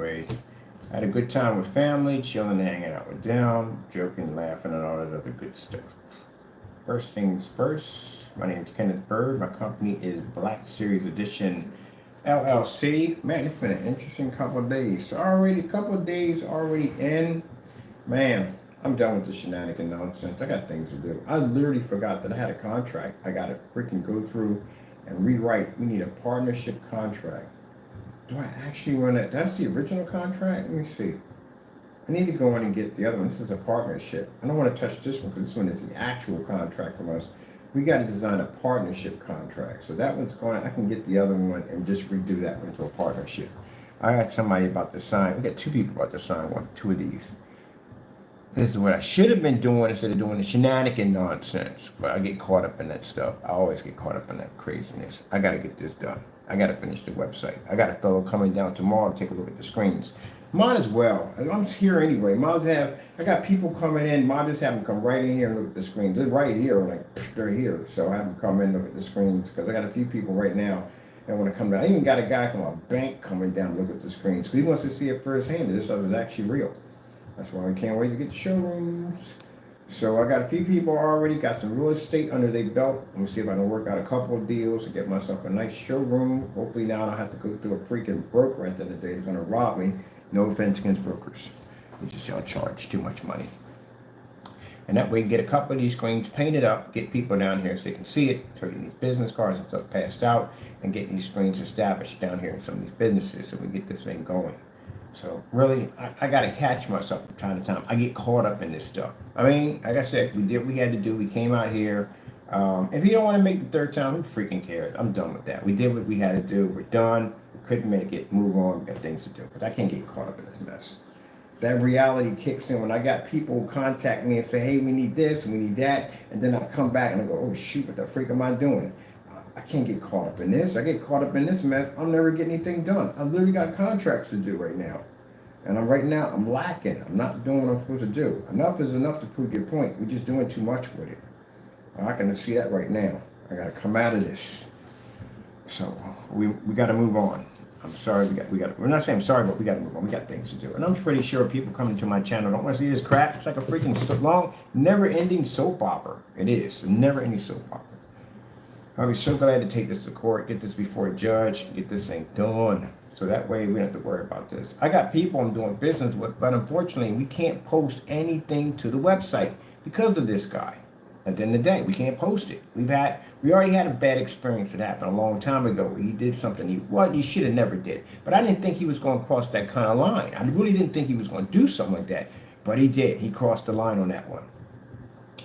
anyways, I had a good time with family, chilling, hanging out with them, joking, laughing, and all that other good stuff. First things first, my name is Kenneth Bird. My company is Black Series Edition LLC. Man, it's been an interesting couple of days. Already, a couple of days already in. Man, I'm done with the shenanigan nonsense. I got things to do. I literally forgot that I had a contract. I got to freaking go through and rewrite. We need a partnership contract. Do I actually want that? That's the original contract? Let me see. I need to go in and get the other one. This is a partnership. I don't want to touch this one because this one is the actual contract from us. We got to design a partnership contract. So that one's going, I can get the other one and just redo that one to a partnership. I had somebody about to sign. We got two people about to sign two of these. This is what I should have been doing instead of doing the shenanigan nonsense. But I get caught up in that stuff. I always get caught up in that craziness. I got to get this done. I got to finish the website. I got a fellow coming down tomorrow to take a look at the screens. Might as well. I'm here anyway. I got people coming in. Might just have them come right in here and look at the screens. They're right here. Like, they're here. So I have them come in and look at the screens because I got a few people right now that want to come down. I even got a guy from a bank coming down to look at the screens. So he wants to see it firsthand. This stuff is actually real. That's why we can't wait to get the showrooms. So I got a few people already, got some real estate under their belt. Let me see if I can work out a couple of deals to get myself a nice showroom. Hopefully now I don't have to go through a freaking broker at the end of the day that's going to rob me. No offense against brokers. They just don't charge too much money. And that way we can get a couple of these screens painted up, get people down here so they can see it, turning these business cards and stuff passed out, and getting these screens established down here in some of these businesses so we get this thing going. So really, I got to catch myself from time to time. I get caught up in this stuff. I mean, like I said, we did what we had to do. We came out here. If you don't want to make the third time, who freaking cares? I'm done with that. We did what we had to do. We're done. We couldn't make it. Move on. We got things to do. But I can't get caught up in this mess. That reality kicks in when I got people contact me and say, hey, we need this, we need that. And then I come back and I go, oh, shoot, what the freak am I doing? I can't get caught up in this. I get caught up in this mess. I'll never get anything done. I literally got contracts to do right now. And I'm lacking. I'm not doing what I'm supposed to do. Enough is enough to prove your point. We're just doing too much with it. I can see that right now. I got to come out of this. So we got to move on. I'm sorry. We're not saying I'm sorry, but we got to move on. We got things to do. And I'm pretty sure people coming to my channel don't want to see this crap. It's like a freaking long, never-ending soap opera. It is. A never-ending soap opera. I'll be so glad to take this to court, get this before a judge, get this thing done. So that way we don't have to worry about this. I got people I'm doing business with, but unfortunately we can't post anything to the website because of this guy. At the end of the day, we can't post it. We already had a bad experience that happened a long time ago where he did something he should have never did. But I didn't think he was going to cross that kind of line. I really didn't think he was going to do something like that. But he did. He crossed the line on that one.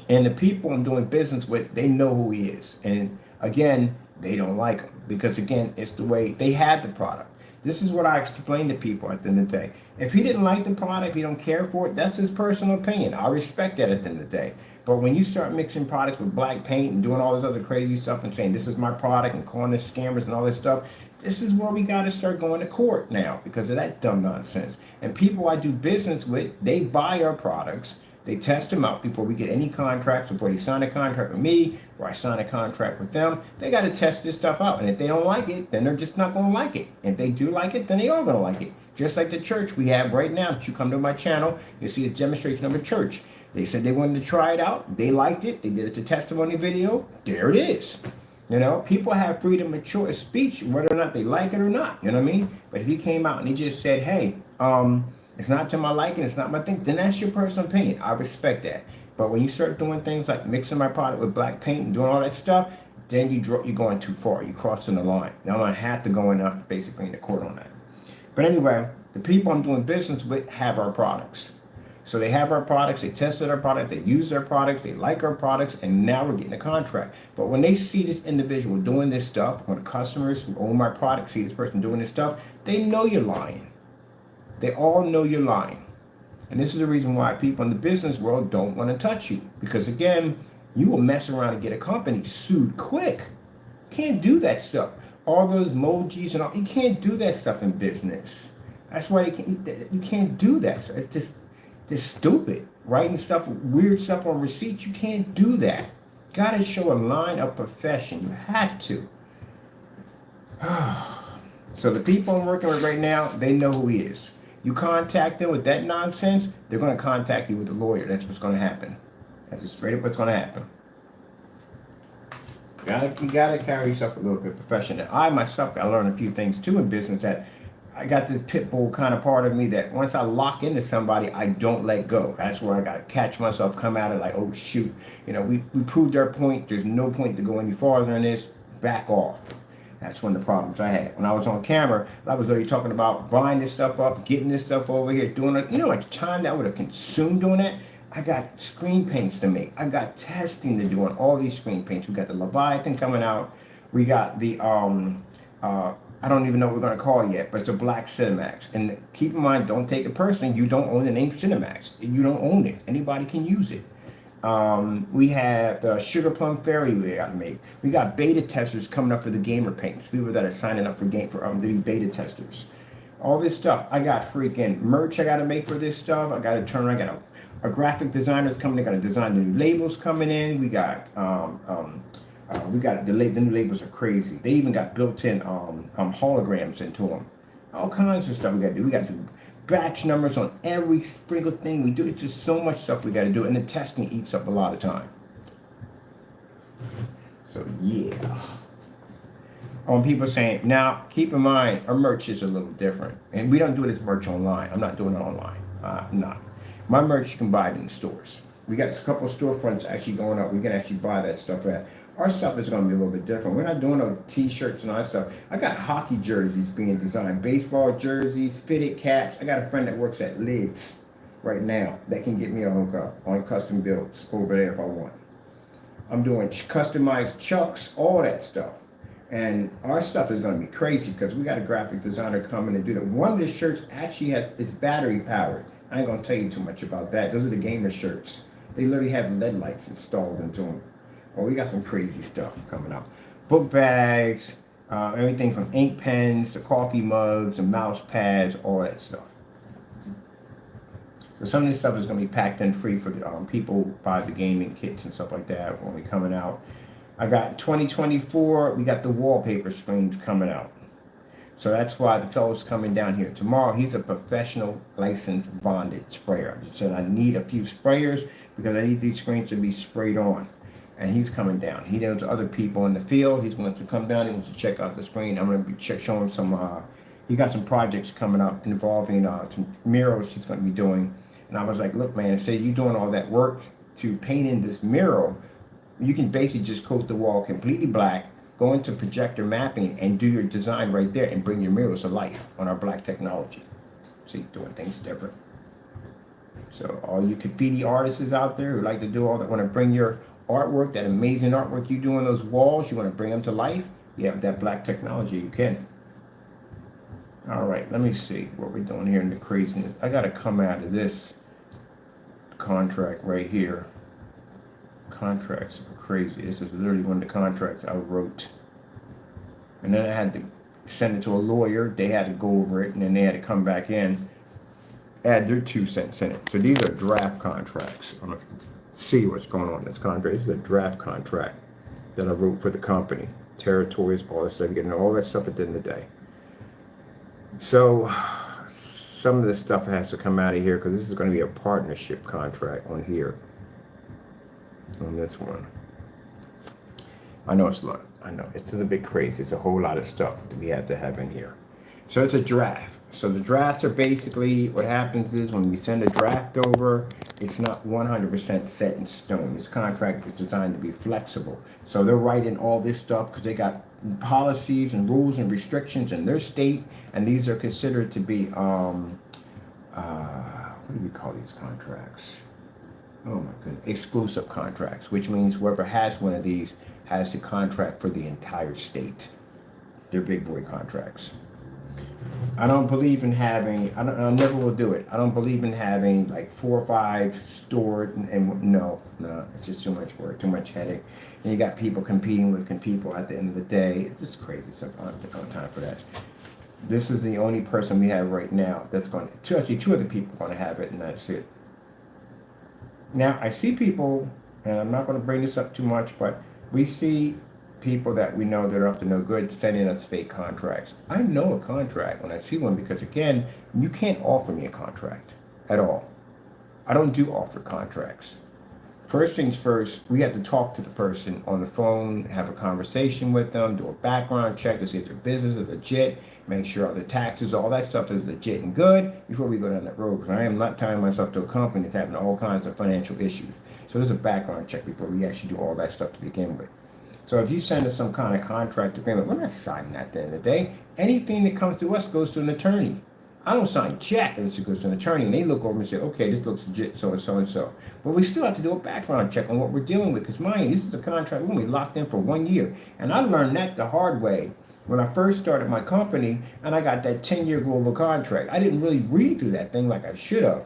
And the people I'm doing business with, they know who he is. And again, they don't like him because again, it's the way they had the product. This is what I explain to people at the end of the day. If he didn't like the product, if he don't care for it, that's his personal opinion. I respect that at the end of the day. But when you start mixing products with black paint and doing all this other crazy stuff and saying this is my product and calling this scammers and all this stuff, this is where we got to start going to court now because of that dumb nonsense. And people I do business with, they buy our products. They test them out before we get any contracts, before they sign a contract with me, or I sign a contract with them. They got to test this stuff out. And if they don't like it, then they're just not going to like it. If they do like it, then they are going to like it. Just like the church we have right now. If you come to my channel, you'll see a demonstration of a church. They said they wanted to try it out. They liked it. They did it to testimony video. There it is. You know, people have freedom of choice speech, whether or not they like it or not. You know what I mean? But if he came out and he just said, hey, it's not to my liking, it's not my thing, then that's your personal opinion. I respect that. But when you start doing things like mixing my product with black paint and doing all that stuff, then you're going too far. You're crossing the line. Now I have to go enough basically in the court on that. But anyway, the people I'm doing business with have our products. So they have our products, they tested our product, they use our products, they like our products, and now we're getting a contract. But when they see this individual doing this stuff, when customers who own my product see this person doing this stuff, they know you're lying. They all know you're lying. And this is the reason why people in the business world don't want to touch you. Because again, you will mess around and get a company sued quick. Can't do that stuff. All those emojis and all, you can't do that stuff in business. That's why you can't do that. It's just stupid. Writing stuff, weird stuff on receipts, you can't do that. Gotta show a line of profession. You have to. So the people I'm working with right now, they know who he is. You contact them with that nonsense, they're going to contact you with a lawyer. That's what's going to happen. That's just straight up what's going to happen. You gotta carry yourself a little bit professional. I myself got to learn a few things too in business, that I got this pit bull kind of part of me that once I lock into somebody, I don't let go. That's where I got to catch myself, come at it like, oh shoot, we proved our point. There's no point to go any farther in this. Back off. That's one of the problems I had. When I was on camera, I was already talking about buying this stuff up, getting this stuff over here, doing it. Like the time that I would have consumed doing that, I got screen paints to make. I got testing to do on all these screen paints. We got the Leviathan coming out. We got the, I don't even know what we're going to call it yet, but it's a black Cinemax. And keep in mind, don't take it personally. You don't own the name Cinemax. You don't own it. Anybody can use it. We have the Sugar Plum Fairy we got to make. We got beta testers coming up for the gamer paints. People that are signing up for to be beta testers. All this stuff. I got freaking merch I got to make for this stuff. I got to turn around. I got a graphic designer's coming. They got to design the new labels coming in. We got the new labels are crazy. They even got built-in holograms into them. All kinds of stuff we got to do. We got to do batch numbers on every single thing we do. It's just so much stuff we got to do, and the testing eats up a lot of time. So yeah. People saying, now keep in mind our merch is a little different, and we don't do it as merch online. I'm not doing it online. Not. My merch, you can buy it in the stores. We got a couple of storefronts actually going up. We can actually buy that stuff at. Our stuff is going to be a little bit different. We're not doing no t-shirts and all that stuff. I got hockey jerseys being designed, baseball jerseys, fitted caps. I got a friend that works at Lids right now that can get me a hookup on custom builds over there if I want. I'm doing customized chucks, all that stuff. And our stuff is going to be crazy because we got a graphic designer coming to do that. One of the shirts actually is battery powered. I ain't going to tell you too much about that. Those are the gamer shirts. They literally have LED lights installed into them. Well, we got some crazy stuff coming up. Book bags, everything from ink pens to coffee mugs and mouse pads, all that stuff. So some of this stuff is going to be packed in free for the people who buy the gaming kits and stuff like that when we coming out. I got 2024, we got the wallpaper screens coming out. So that's why the fellow's coming down here tomorrow. He's a professional licensed bonded sprayer. I said I need a few sprayers because I need these screens to be sprayed on. And he's coming down. He knows other people in the field. He wants to come down. He wants to check out the screen. I'm going to be showing some, he got some projects coming up involving some murals he's going to be doing. And I was like, look, man, instead of you doing all that work to paint in this mural, you can basically just coat the wall completely black, go into projector mapping, and do your design right there and bring your murals to life on our black technology. See, doing things different. So all you graffiti artists out there who like to do all that, want to bring your artwork, that amazing artwork you do on those walls, you want to bring them to life, you have that black technology, you can. All right, let me see what we're doing here in the craziness. I got to come out of this contract right here. Contracts are crazy. This is literally one of the contracts I wrote. And then I had to send it to a lawyer. They had to go over it, and then they had to come back in, add their 2 cents in it. So these are draft contracts. I don't know if you can see what's going on in this contract. This is a draft contract that I wrote for the company. Territories, all that stuff. Getting all that stuff at the end of the day. So some of this stuff has to come out of here because this is going to be a partnership contract on here. On this one. I know it's a lot. I know it's a bit crazy. It's a whole lot of stuff that we have to have in here. So it's a draft. So the drafts are basically, what happens is when we send a draft over, it's not 100% set in stone. This contract is designed to be flexible. So they're writing all this stuff because they got policies and rules and restrictions in their state, and these are considered to be what do we call these contracts? Oh my goodness, exclusive contracts, which means whoever has one of these has the contract for the entire state. They're big boy contracts. I don't believe in having, I never will do it. I don't believe in having like 4 or 5 stored and no, it's just too much work, too much headache. And you got people competing with people at the end of the day. It's just crazy stuff. I don't have time for that. This is the only person we have right now that's going to, actually 2 other people are going to have it, and that's it. Now, I see people, and I'm not going to bring this up too much, but we see people that we know that are up to no good sending us fake contracts. I know a contract when I see one because, again, you can't offer me a contract at all. I don't do offer contracts. First things first, we have to talk to the person on the phone, have a conversation with them, do a background check to see if their business is legit, make sure all the taxes, all that stuff is legit and good before we go down that road. Because I am not tying myself to a company that's having all kinds of financial issues. So there's a background check before we actually do all that stuff to begin with. So if you send us some kind of contract agreement, we're not signing that at the end of the day. Anything that comes to us goes to an attorney. I don't sign check unless it goes to an attorney, and they look over and say, okay, this looks legit, so and so and so. But we still have to do a background check on what we're dealing with, because mind you, this is a contract we're going to be locked in for 1 year. And I learned that the hard way when I first started my company, and I got that 10-year global contract. I didn't really read through that thing like I should have.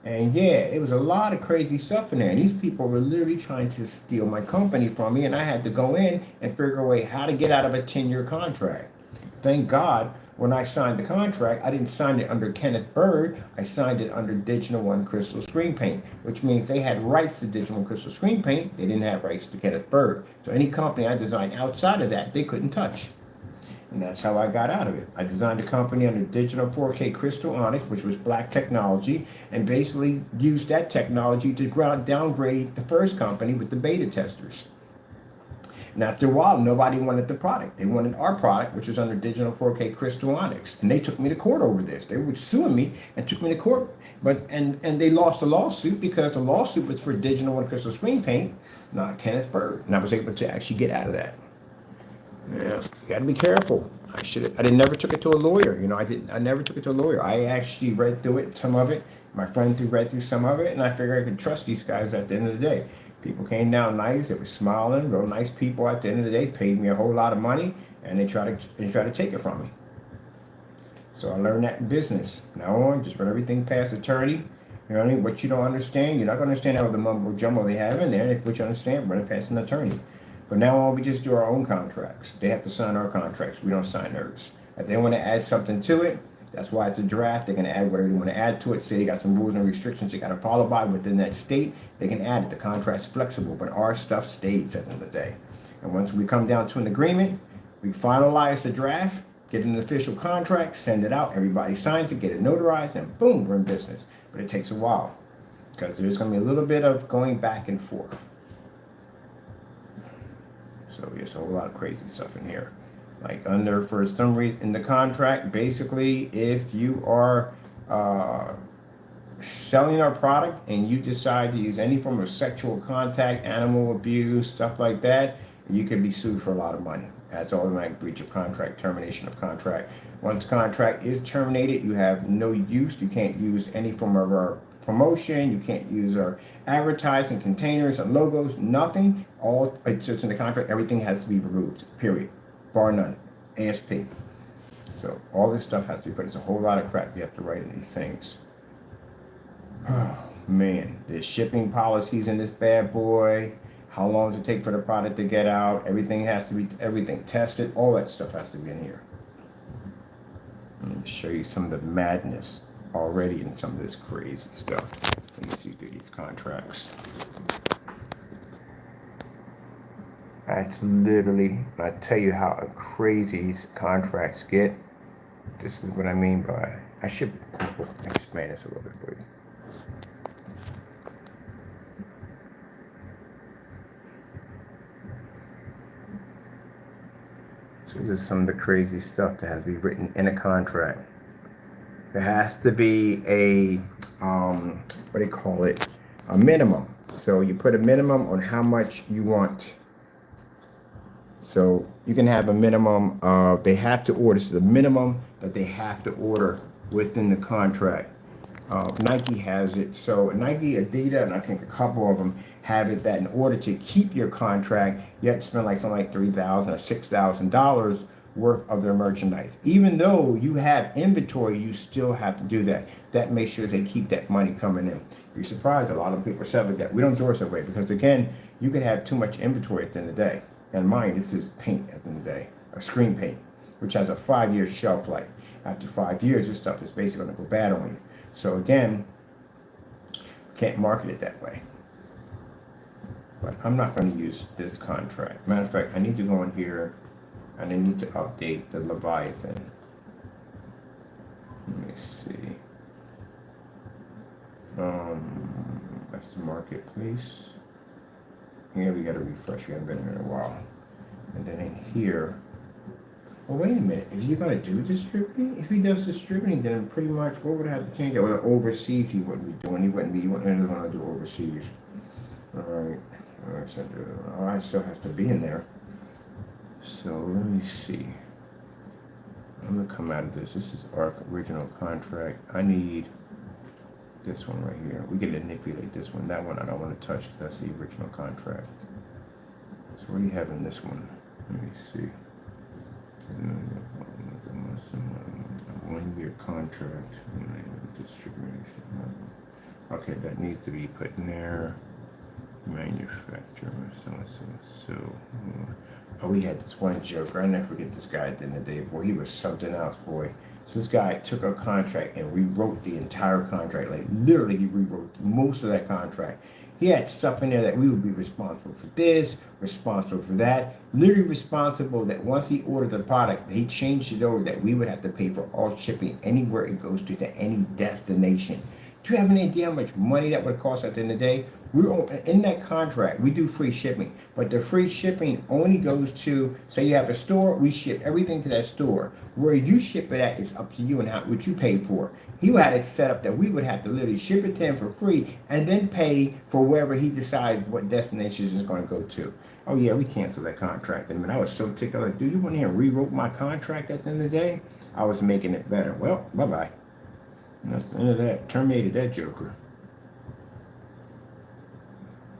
And yeah, it was a lot of crazy stuff in there. And these people were literally trying to steal my company from me, and I had to go in and figure a way how to get out of a 10-year contract. Thank God, when I signed the contract, I didn't sign it under Kenneth Bird. I signed it under Digital One Crystal Screen Paint, which means they had rights to Digital One Crystal Screen Paint. They didn't have rights to Kenneth Bird. So any company I designed outside of that, they couldn't touch. And that's how I got out of it. I designed a company under Digital 4K Crystal Onyx, which was black technology, and basically used that technology to downgrade the first company with the beta testers. And after a while, nobody wanted the product. They wanted our product, which was under Digital 4K Crystal Onyx. And they took me to court over this. They were suing me and took me to court. And they lost the lawsuit because the lawsuit was for Digital One Crystal Screen Paint, not Kenneth Bird. And I was able to actually get out of that. Yeah, you got to be careful. I never took it to a lawyer. I never took it to a lawyer. I actually read through it, some of it. My friend read through some of it, and I figured I could trust these guys at the end of the day. People came down nice. They were smiling, real nice people at the end of the day, paid me a whole lot of money, and they try to take it from me. So I learned that in business. Now on, just run everything past attorney. You know what I mean? What you don't understand, you're not going to understand all the mumbo jumbo they have in there. If what you understand, run it past an attorney. But now on, we just do our own contracts. They have to sign our contracts. We don't sign theirs. If they want to add something to it, that's why it's a draft. They can add whatever they want to add to it. Say they got some rules and restrictions they got to follow by within that state, they can add it. The contract's flexible, but our stuff stays at the end of the day. And once we come down to an agreement, we finalize the draft, get an official contract, send it out, everybody signs it, get it notarized, and boom, we're in business. But it takes a while because there's going to be a little bit of going back and forth. So there's a whole lot of crazy stuff in here. Like for some reason in the contract, basically, if you are selling our product and you decide to use any form of sexual contact, animal abuse, stuff like that, you could be sued for a lot of money. That's automatic breach of contract, termination of contract. Once contract is terminated, you have no use. You can't use any form of our promotion. You can't use our advertising containers and logos, nothing. All it's just in the contract. Everything has to be removed, period. Bar none. ASP. So all this stuff has to be put. It's a whole lot of crap you have to write in these things. Oh man, there's shipping policies in this bad boy. How long does it take for the product to get out? Everything has to be tested. All that stuff has to be in here. Let me show you some of the madness already in some of this crazy stuff. Let me see through these contracts. That's literally, I tell you how crazy these contracts get. This is what I mean by, I should explain this a little bit for you. So this is some of the crazy stuff that has to be written in a contract. There has to be a, what do you call it? A minimum. So you put a minimum on how much you want. So you can have a minimum of, they have to order, this is the minimum that they have to order within the contract. Nike has it. So Nike, Adidas, and I think a couple of them have it that in order to keep your contract, you have to spend like something like $3,000 or $6,000 worth of their merchandise. Even though you have inventory, you still have to do that. That makes sure they keep that money coming in. You're surprised a lot of people say that. We don't do it that way because again, you can have too much inventory at the end of the day. And mind, this is paint at the end of the day, a screen paint, which has a 5-year shelf life. After 5 years, this stuff is basically going to go bad on you. So again, can't market it that way. But I'm not going to use this contract. Matter of fact, I need to go in here and I need to update the Leviathan. Let me see. That's the marketplace. Here we got to refresh. We haven't been here in a while. And then in here, well, wait a minute. Is he going to do distributing? If he does distributing, then pretty much what would I have to change it? Well, overseas he wouldn't be doing. He wouldn't going to do overseas. All right. All right. So I still has to be in there. So let me see. I'm going to come out of this. This is our original contract. I need this one right here. We can manipulate this one. That one I don't want to touch because that's the original contract. So what do you have in this one? Let me see. 1 year contract. Distribution. Okay, that needs to be put in there. Manufacturer, so. Oh, we had this one joker. I never forget this guy at the end of the day. Boy, he was something else, boy. So this guy took a contract and rewrote the entire contract. Like literally, he rewrote most of that contract. He had stuff in there that we would be responsible for this, responsible for that. Literally responsible that once he ordered the product, he changed it over that we would have to pay for all shipping anywhere it goes to any destination. Do you have any idea how much money that would cost at the end of the day? We're in that contract. We do free shipping, but the free shipping only goes to, say you have a store, we ship everything to that store. Where you ship it at is up to you and what you pay for. He had it set up that we would have to literally ship it to him for free and then pay for wherever he decides what destinations it's going to go to. Oh yeah, we canceled that contract. I mean, I was so ticked. Like, dude, you went here and rewrote my contract at the end of the day? I was making it better. Well, bye-bye. And that's the end of that. Terminated that joker.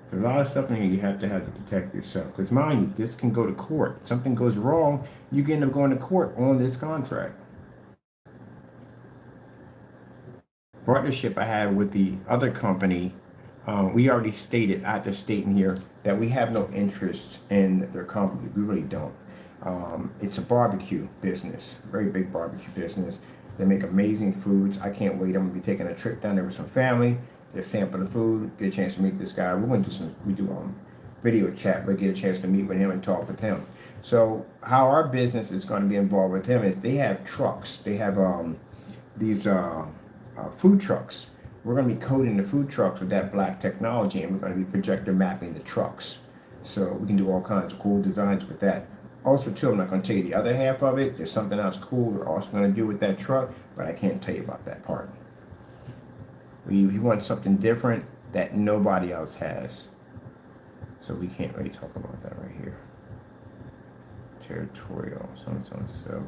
There's a lot of stuff in here you have to protect yourself. Because mind you, this can go to court. If something goes wrong, you can end up going to court on this contract. Partnership I have with the other company, we already stated, I have to state in here, that we have no interest in their company. We really don't. It's a barbecue business, very big barbecue business. They make amazing foods. I can't wait. I'm going to be taking a trip down there with some family. Just sample the food, get a chance to meet this guy. We're going to do video chat, but get a chance to meet with him and talk with him. So how our business is going to be involved with him is they have trucks. They have these food trucks. We're going to be coding the food trucks with that black technology, and we're going to be projector mapping the trucks. So we can do all kinds of cool designs with that. Also, too, I'm not going to tell you the other half of it. There's something else cool we're also going to do with that truck, but I can't tell you about that part. We want something different that nobody else has. So we can't really talk about that right here. Territorial, so and so and so.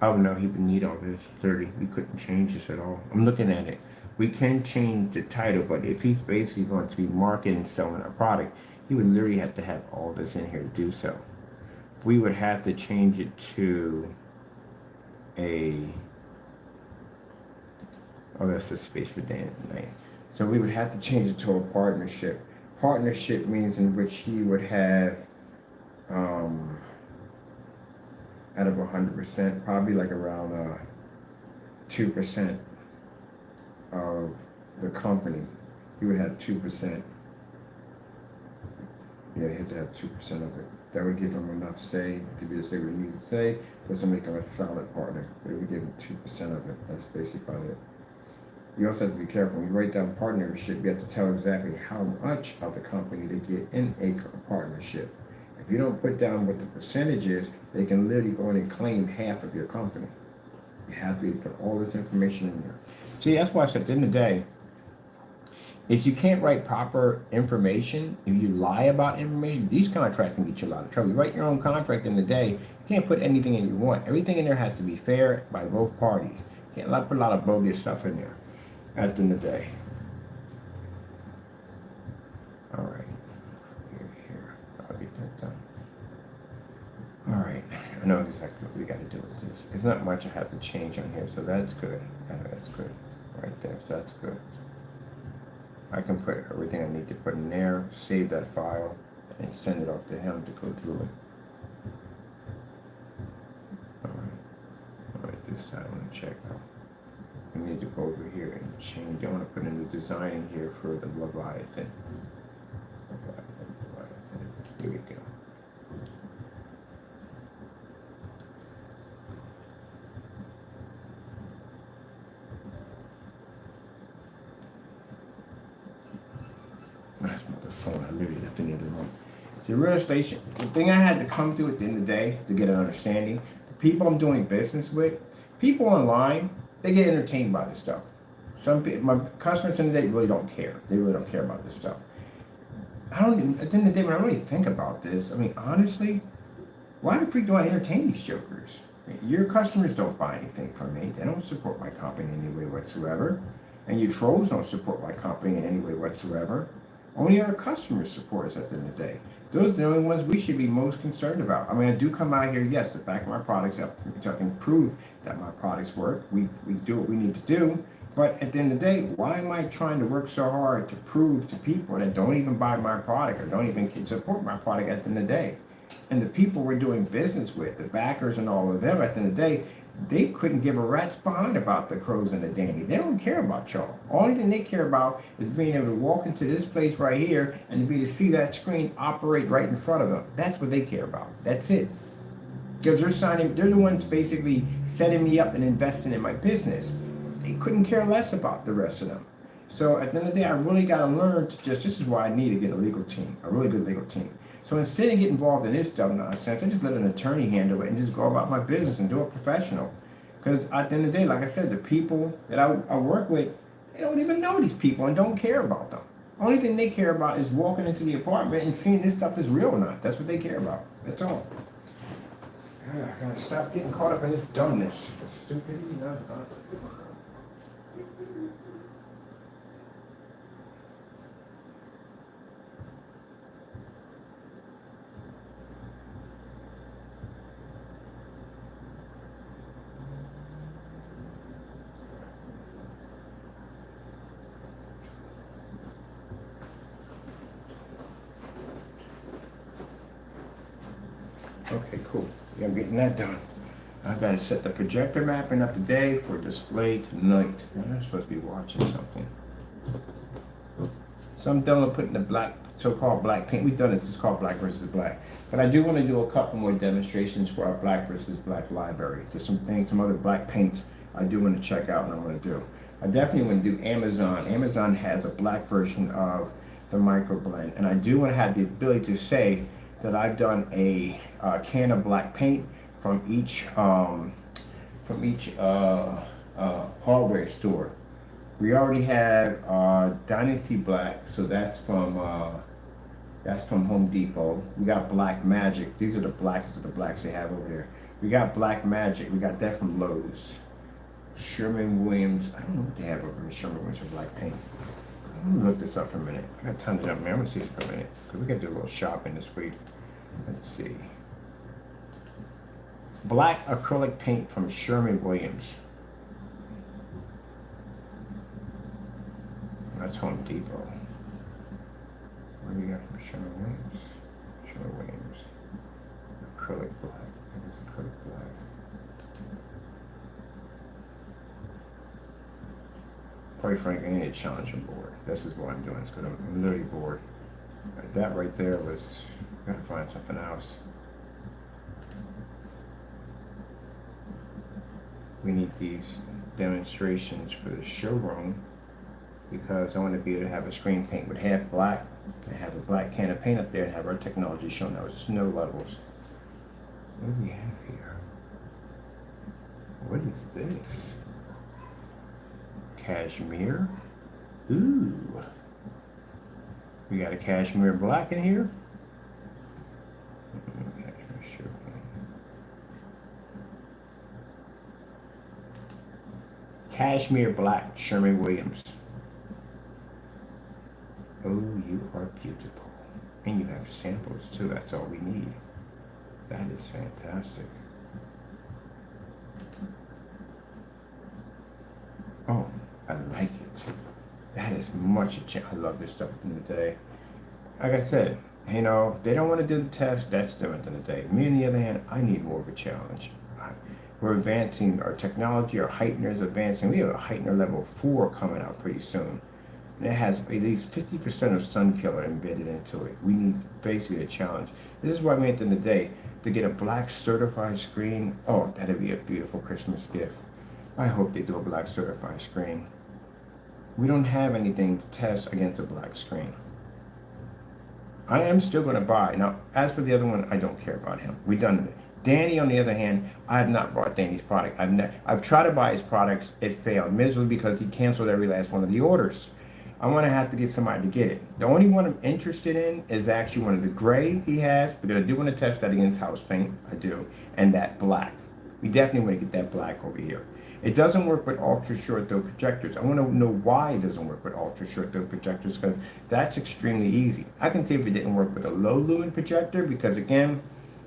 Oh no, he would need all this 30. We couldn't change this at all. I'm looking at it. We can change the title, but if he's basically going to be marketing and selling a product, he would literally have to have all this in here to do so. We would have to change it to that's the space for Dan tonight. So we would have to change it to a partnership. Partnership means in which he would have, out of 100%, probably like around 2% of the company. He would have 2%. Yeah, he had to have 2% of it. That would give him enough say to be able to say what he needs to say. Doesn't make him a solid partner, but it would give him 2% of it. That's basically it. You also have to be careful. When you write down partnership, you have to tell exactly how much of the company they get in a partnership. If you don't put down what the percentage is, they can literally go in and claim half of your company. You have to put all this information in there. See, that's why I said at the end of the day, if you can't write proper information, if you lie about information, these contracts can get you a lot of trouble. You write your own contract in the day, you can't put anything in you want. Everything in there has to be fair by both parties. You can't put a lot of bogus stuff in there at the end of the day. All right. Here. I'll get that done. All right. I know exactly what we got to do with this. It's not much I have to change on here, so that's good. That's good. Right there. So that's good. I can put everything I need to put in there, save that file, and send it off to him to go through it. this side I want to check out. We need to go over here and change. I want to put a new design in here for the Leviathan. Here we go. That's my phone. I literally left it in the room. The real estate, the thing I had to come through at the end of the day to get an understanding, the people I'm doing business with, people online, they get entertained by this stuff. Some people, my customers in the day really don't care. They really don't care about this stuff. At the end of the day, when I really think about this, I mean, honestly, why the freak do I entertain these jokers? Your customers don't buy anything from me. They don't support my company in any way whatsoever. And your trolls don't support my company in any way whatsoever. Only our customers support us at the end of the day. Those are the only ones we should be most concerned about. I mean, I do come out here, yes, to back my products up, so I can prove that my products work. We do what we need to do. But at the end of the day, why am I trying to work so hard to prove to people that don't even buy my product or don't even support my product at the end of the day? And the people we're doing business with, the backers and all of them, at the end of the day, they couldn't give a rat's behind about the crows and the dandies. They don't care about y'all. Only thing they care about is being able to walk into this place right here and to be able to see that screen operate right in front of them. That's what they care about. That's it. Because they're the ones basically setting me up and investing in my business. They couldn't care less about the rest of them. So at the end of the day, I really got to learn to this is why I need to get a legal team, a really good legal team. So instead of getting involved in this stuff nonsense, I just let an attorney handle it and just go about my business and do it professional. Because at the end of the day, like I said, the people that I work with, they don't even know these people and don't care about them. Only thing they care about is walking into the apartment and seeing this stuff is real or not. That's what they care about. That's all. I gotta stop getting caught up in this dumbness. Stupidity. Okay, cool. Yeah, I'm getting that done. I gotta set the projector mapping up today for display tonight. I'm supposed to be watching something. So I'm done with putting the black, so-called black paint. We've done this, it's called black versus black. But I do want to do a couple more demonstrations for our black versus black library. There's some things, some other black paints I do want to check out and I want to do. I definitely want to do Amazon. Amazon has a black version of the microblend. And I do want to have the ability to say that I've done a can of black paint from each hardware store. We already have Dynasty Black, so that's from Home Depot. We got Black Magic. These are the blacks they have over there. We got Black Magic. We got that from Lowe's. Sherwin-Williams. I don't know what they have over in Sherwin-Williams for black paint. I'm gonna look this up for a minute. I got time to jump in. I'm gonna see this for a minute because we gotta do a little shopping this week. Let's see. Black acrylic paint from Sherwin-Williams. That's Home Depot. What do you got from Sherwin-Williams? Sherwin-Williams. Acrylic black. That is acrylic black. Quite frankly, I need a challenging board. This is what I'm doing. It's because I'm literally bored. That right there was, I gotta find something else. We need these demonstrations for the showroom because I want to be able to have a screen paint with half black and have a black can of paint up there and have our technology showing those snow levels. What do we have here? What is this? Cashmere. Ooh. We got a cashmere black in here. Cashmere black, Sherwin-Williams. Oh, you are beautiful. And you have samples too, that's all we need. That is fantastic. Oh, I like it. That is much a challenge. I love this stuff at the end of the day. Like I said, you know, they don't want to do the test, that's them at the end of the day. Me on the other hand, I need more of a challenge. We're advancing our technology, our heightener is advancing. We have a heightener level 4 coming out pretty soon. And it has at least 50% of sun killer embedded into it. We need basically a challenge. This is why we at the end of the day, to get a black certified screen, oh, that'd be a beautiful Christmas gift. I hope they do a black certified screen. We don't have anything to test against a black screen. I am still going to buy. Now, as for the other one, I don't care about him. We've done it. Danny, on the other hand, I have not bought Danny's product. I've tried to buy his products. It failed miserably because he canceled every last one of the orders. I want to have to get somebody to get it. The only one I'm interested in is actually one of the gray he has, because I do want to test that against house paint. I do. And that black. We definitely want to get that black over here. It doesn't work with ultra short throw projectors. I want to know why it doesn't work with ultra short throw projectors, because that's extremely easy. I can see if it didn't work with a low lumen projector, because again,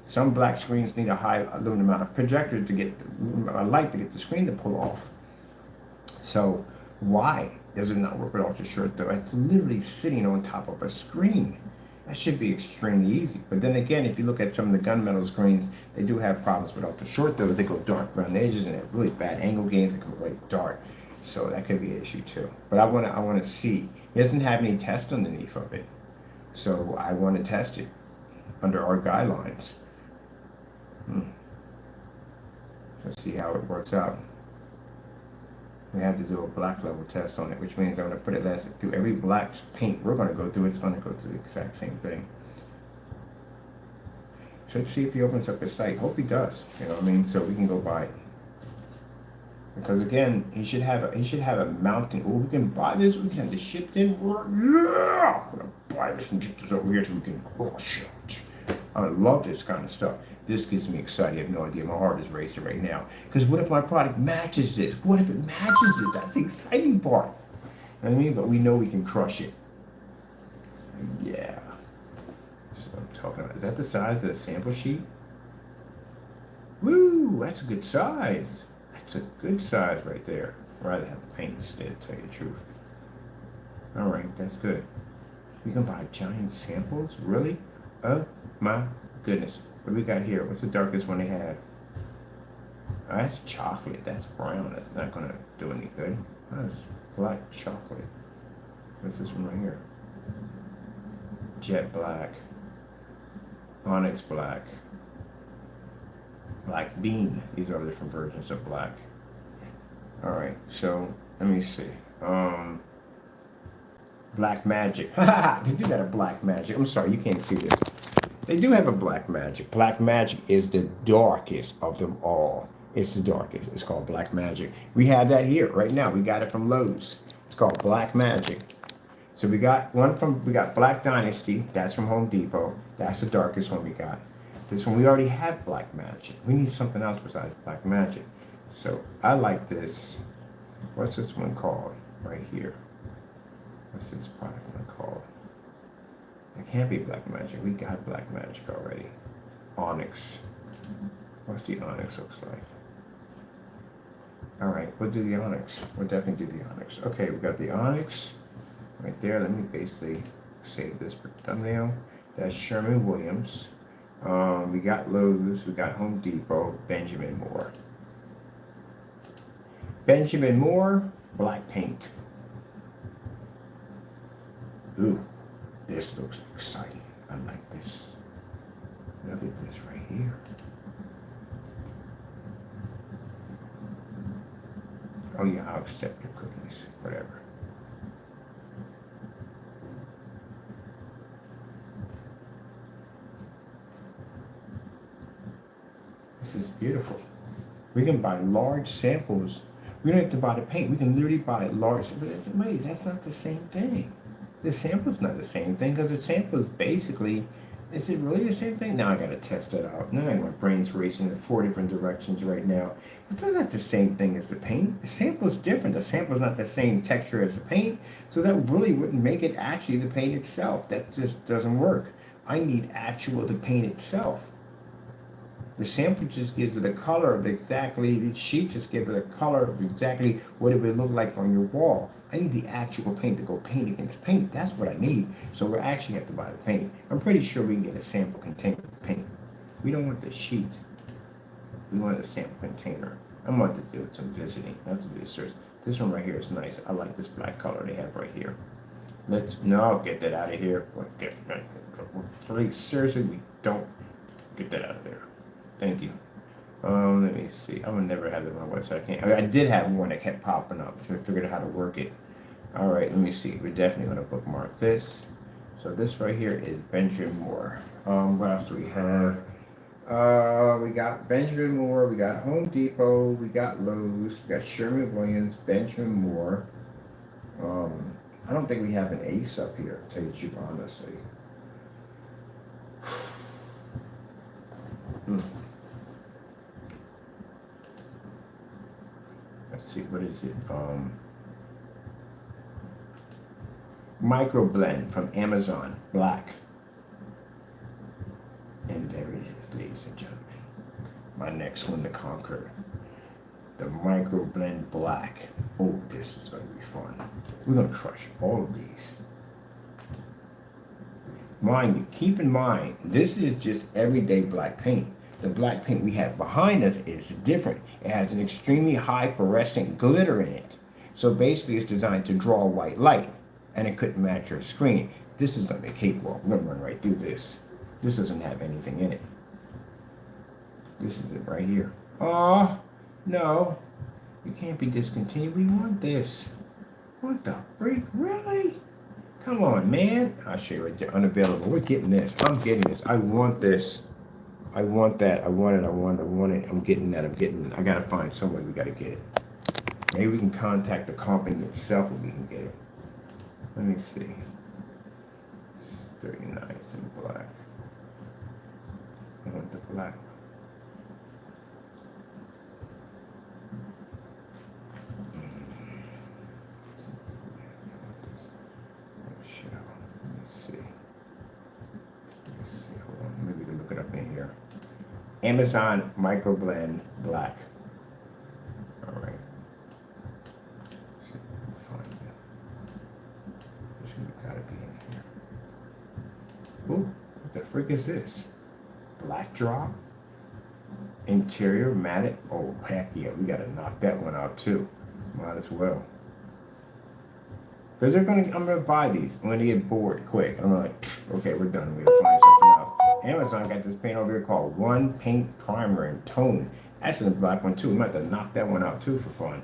some black screens need a high lumen amount of projector to get a light to get the screen to pull off. So why does it not work with ultra short throw? It's literally sitting on top of a screen. That should be extremely easy. But then again, if you look at some of the gunmetal screens, they do have problems with ultra short throws. They go dark around the edges and they have really bad angle gains that come really dark. So that could be an issue too. But I want to see. He doesn't have any test underneath of it. So I want to test it under our guidelines. Let's see how it works out. We have to do a black level test on it, which means I'm going to put it through every black paint we're going to go through. It's going to go through the exact same thing. So let's see if he opens up his site. Hope he does. You know what I mean? So we can go buy it. Because again, he should have a mounting. Oh, we can buy this. We can have this shipped in. Yeah! I'm going to buy this and get this over here so we can. Oh shit! I love this kind of stuff. This gets me excited. I have no idea. My heart is racing right now. Because what if my product matches this? What if it matches it? That's the exciting part. You know what I mean? But we know we can crush it. Yeah. That's what I'm talking about. Is that the size of the sample sheet? Woo! That's a good size. That's a good size right there. I'd rather have the paint instead, to tell you the truth. Alright, that's good. You can buy giant samples? Really? Oh my goodness. What do we got here? What's the darkest one they have? Oh, that's chocolate. That's brown. That's not going to do any good. Oh, it's black chocolate. What's this one right here? Jet black. Onyx black. Black bean. These are different versions of black. Alright, so let me see. Black magic. They do got a black magic. I'm sorry, you can't see this. They do have a black magic. Black magic is the darkest of them all. It's the darkest. It's called black magic. We have that here right now. We got it from Lowe's. It's called black magic. So we got Black Dynasty. That's from Home Depot. That's the darkest one we got. This one we already have black magic. We need something else besides black magic. So I like this. What's this one called right here? What's this product one called? It can't be black magic. We got black magic already. Onyx. What's the onyx looks like? All right, we'll do the onyx. We'll definitely do the onyx. Okay, we got the onyx right there. Let me basically save this for thumbnail. That's Sherwin-Williams. We got Lowe's. We got Home Depot. Benjamin Moore. Benjamin Moore, black paint. Ooh, this looks exciting. I like this. Look at this right here. Oh yeah, I'll accept your cookies, whatever. This is beautiful. We can buy large samples. We don't have to buy the paint. We can literally buy large, but wait, that's not the same thing. The sample's not the same thing, because the sample is basically, is it really the same thing? Now I gotta test it out. Now my brain's racing in 4 different directions right now. It's not the same thing as the paint. The sample's different. The sample's not the same texture as the paint, so that really wouldn't make it actually the paint itself. That just doesn't work. I need the paint itself. The sample just gives it a color of exactly, the sheet just gives it a color of exactly what it would look like on your wall. I need the actual paint to go paint against paint. That's what I need. So we actually have to buy the paint. I'm pretty sure we can get a sample container of paint. We don't want the sheet. We want a sample container. I want to do some visiting, not to do research. This one right here is nice. I like this black color they have right here. Let's no get that out of here. Please, seriously, we don't get that out of there. Thank you. Let me see. I would never have that on my website. I did have one that kept popping up. So I figured out how to work it. All right, let me see. We're definitely going to bookmark this. So this right here is Benjamin Moore. What else do we have? We got Benjamin Moore. We got Home Depot. We got Lowe's. We got Sherman Williams. Benjamin Moore. I don't think we have an Ace up here, to tell you the truth, honestly. Let's see, what is it? Micro blend from Amazon, black. And there it is, ladies and gentlemen. My next one to conquer. The micro blend black. Oh, this is gonna be fun. We're gonna crush all of these. Mind you, keep in mind, this is just everyday black paint. The black paint we have behind us is different. It has an extremely high fluorescent glitter in it. So basically it's designed to draw white light, and it couldn't match your screen. This is gonna be a cakewalk. We're gonna run right through this. This doesn't have anything in it. This is it right here. Oh, no. You can't be discontinued. We want this. What the freak? Really? Come on, man. I'll show you right there. Unavailable. We're getting this. I'm getting this. I want this. I want that. I want it. I want it. I'm getting that. I'm getting it. I gotta find some way we gotta get it. Maybe we can contact the company itself and we can get it. Let me see. This is 39. It's in black. I want the black. Amazon Microblend Black. All right. Find it. It's gotta be in here. Ooh, what the frick is this? Black drop? Interior matted? Oh, heck yeah, we gotta knock that one out too. Might as well. Because I'm gonna buy these. I'm gonna get bored quick. I'm like, okay, we're done. We gotta find something else. Amazon got this paint over here called One Paint Primer and Tone. That's in the black one too. We might have to knock that one out too for fun.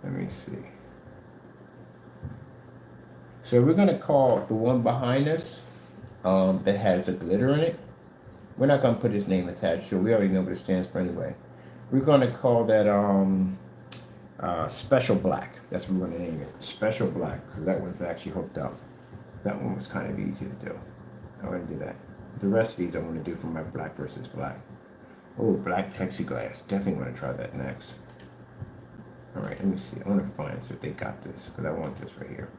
Let me see. So we're gonna call the one behind us that has the glitter in it. We're not gonna put his name attached to it. We already know what it stands for anyway. We're gonna call that Special Black. That's what we're gonna name it. Special Black, because that one's actually hooked up. That one was kind of easy to do. I'm gonna do that. The rest of these I'm gonna do for my black versus black. Oh, black plexiglass. Definitely wanna try that next. All right, let me see. I wanna find so if they got this, because I want this right here.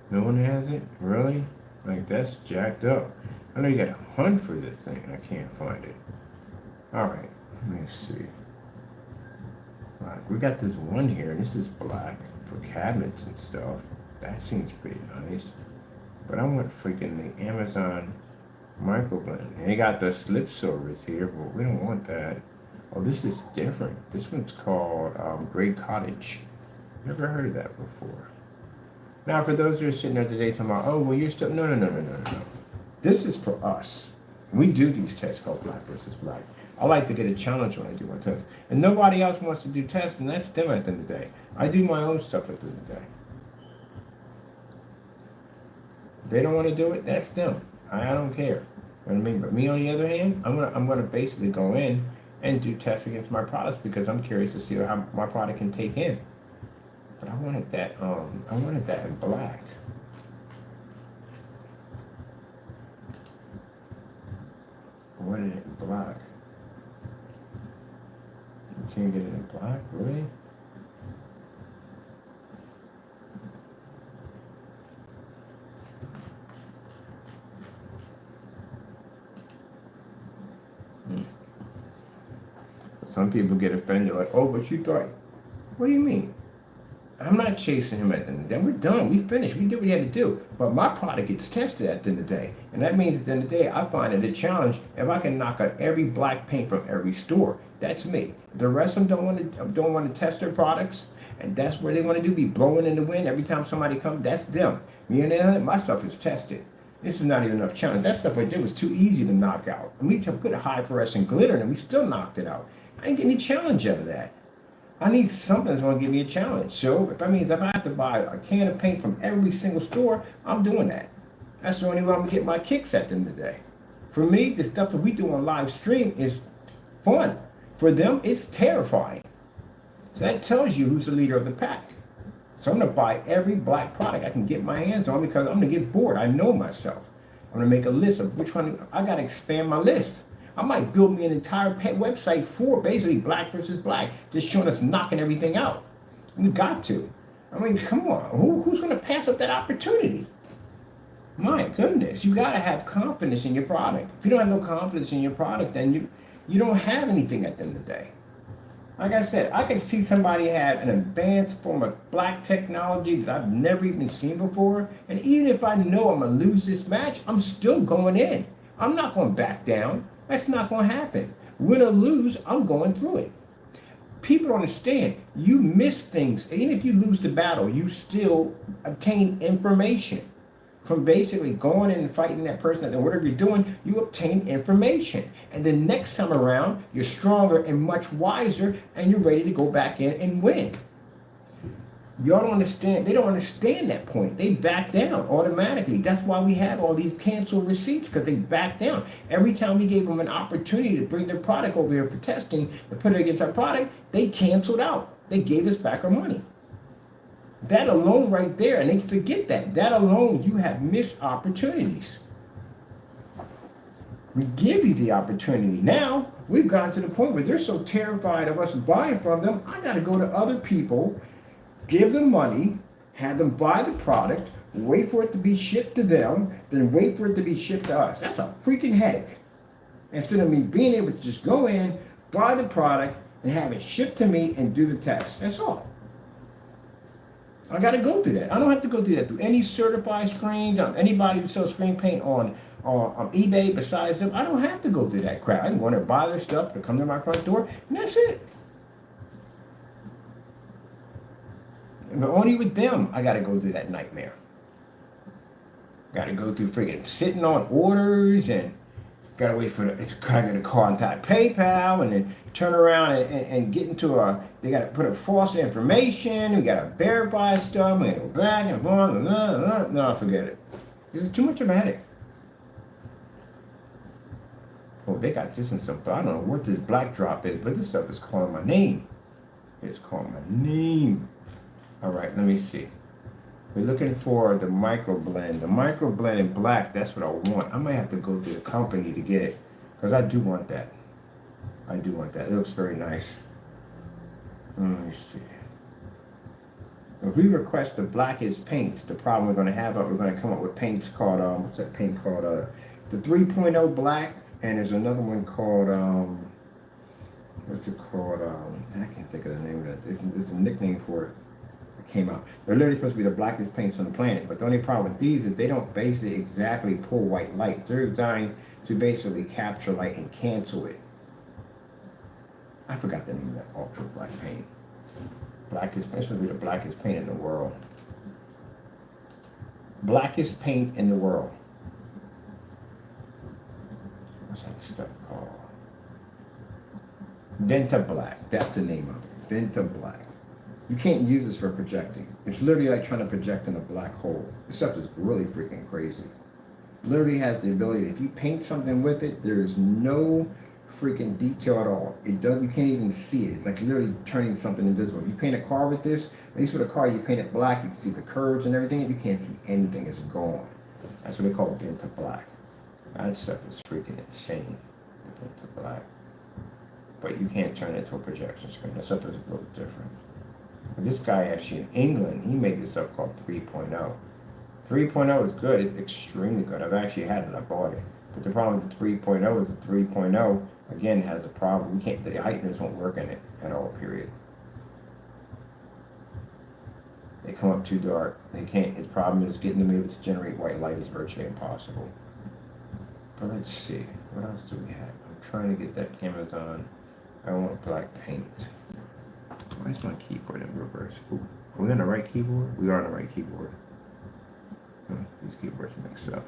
No one has it? Really? Like, that's jacked up. I know you gotta hunt for this thing and I can't find it. Alright, let me see. Like, we got this one here. This is black for cabinets and stuff. That seems pretty nice. But I want freaking the Amazon Microblend. And they got the slip silvers here, but we don't want that. Oh, this is different. This one's called Great Cottage. Never heard of that before. Now, for those who are sitting there today talking about, oh, well, you're still, no. This is for us. We do these tests called black versus black. I like to get a challenge when I do my tests. And nobody else wants to do tests, and that's them at the end of the day. I do my own stuff at the end of the day. If they don't want to do it, that's them. I don't care. You know what I mean? But me, on the other hand, I'm gonna basically go in and do tests against my products because I'm curious to see how my product can take in. But I wanted that in black. I wanted it in black. You can't get it in black, really? Some people get offended, like, oh, but you thought, what do you mean? I'm not chasing him at the end of the day. We're done. We finished. We did what we had to do. But my product gets tested at the end of the day. And that means at the end of the day, I find it a challenge if I can knock out every black paint from every store. That's me. The rest of them don't want to test their products, and that's where they want to do, be blowing in the wind every time somebody comes. That's them. Me and them, my stuff is tested. This is not even enough challenge. That stuff I did was too easy to knock out. And we put a high fluorescent glitter in, and we still knocked it out. I didn't get any challenge out of that. I need something that's going to give me a challenge. So if that means if I have to buy a can of paint from every single store, I'm doing that. That's the only way I'm going to get my kicks at the end of the day. For me, the stuff that we do on live stream is fun. For them, it's terrifying. So that tells you who's the leader of the pack. So I'm going to buy every black product I can get my hands on because I'm going to get bored. I know myself. I'm going to make a list of which one. I got to expand my list. I might build me an entire website for basically black versus black, just showing us knocking everything out. We got to. I mean, come on. Who's going to pass up that opportunity? My goodness. You got to have confidence in your product. If you don't have no confidence in your product, then you don't have anything at the end of the day. Like I said, I can see somebody have an advanced form of black technology that I've never even seen before. And even if I know I'm going to lose this match, I'm still going in. I'm not going to back down. That's not going to happen. Win or lose, I'm going through it. People don't understand. You miss things. Even if you lose the battle, you still obtain information. From basically going in and fighting that person and whatever you're doing, you obtain information. And then next time around, you're stronger and much wiser, and you're ready to go back in and win. Y'all don't understand. They don't understand that point. They back down automatically. That's why we have all these canceled receipts, because they back down. Every time we gave them an opportunity to bring their product over here for testing, to put it against our product, they canceled out. They gave us back our money. That alone right there, and they forget that. That alone, you have missed opportunities. We give you the opportunity. Now, we've gotten to the point where they're so terrified of us buying from them, I got to go to other people, give them money, have them buy the product, wait for it to be shipped to them, then wait for it to be shipped to us. That's a freaking headache. Instead of me being able to just go in, buy the product, and have it shipped to me and do the test. That's all. I got to go through that. I don't have to go through that through any certified screens, anybody who sells screen paint on eBay besides them. I don't have to go through that crap. I can go in and buy their stuff, to come to my front door, and that's it. But only with them, I got to go through that nightmare. Got to go through freaking sitting on orders, and got to wait for I got to contact PayPal, and then turn around and get into they got to put up false information. We got to verify stuff. We got to go back and forth. No, forget it. This is too much of a headache. Oh, they got this and some, I don't know what this black drop is, but this stuff is calling my name. It's calling my name. All right, let me see. We're looking for the micro blend. The micro blend in black, that's what I want. I might have to go to the company to get it, because I do want that. I do want that. It looks very nice. Let me see. If we request the blackest paints, the problem we're going to have, we're going to come up with paints called, what's that paint called? The 3.0 black, and there's another one called, what's it called? I can't think of the name of it. There's a nickname for it. Came out. They're literally supposed to be the blackest paints on the planet, but the only problem with these is they don't basically exactly pull white light. They're designed to basically capture light and cancel it. I forgot the name of that ultra black paint. Blackest paint, supposed to be the blackest paint in the world. Blackest paint in the world. What's that stuff called? Venta Black. That's the name of it. Venta Black. You can't use this for projecting. It's literally like trying to project in a black hole. This stuff is really freaking crazy. Literally has the ability, if you paint something with it, there's no freaking detail at all. It does, you can't even see it. It's like literally turning something invisible. If you paint a car with this, at least with a car, you paint it black, you can see the curves and everything. You can't see anything. It's gone. That's what they call Venta Black. That stuff is freaking insane. Venta Black. But you can't turn it into a projection screen. That stuff is a little different. But this guy actually in England, he made this stuff called 3.0. 3.0 is good. It's extremely good. I've actually had it. I bought it. But the problem with the 3.0 is the 3.0 again, has a problem. You can't, the heighteners won't work in it at all, period. They come up too dark. They can't, the problem is getting them able to generate white light is virtually impossible. But let's see, what else do we have? I'm trying to get that Amazon. I want black paint. Why is my keyboard in reverse? Ooh, are we on the right keyboard? We are on the right keyboard. These keyboards mix up.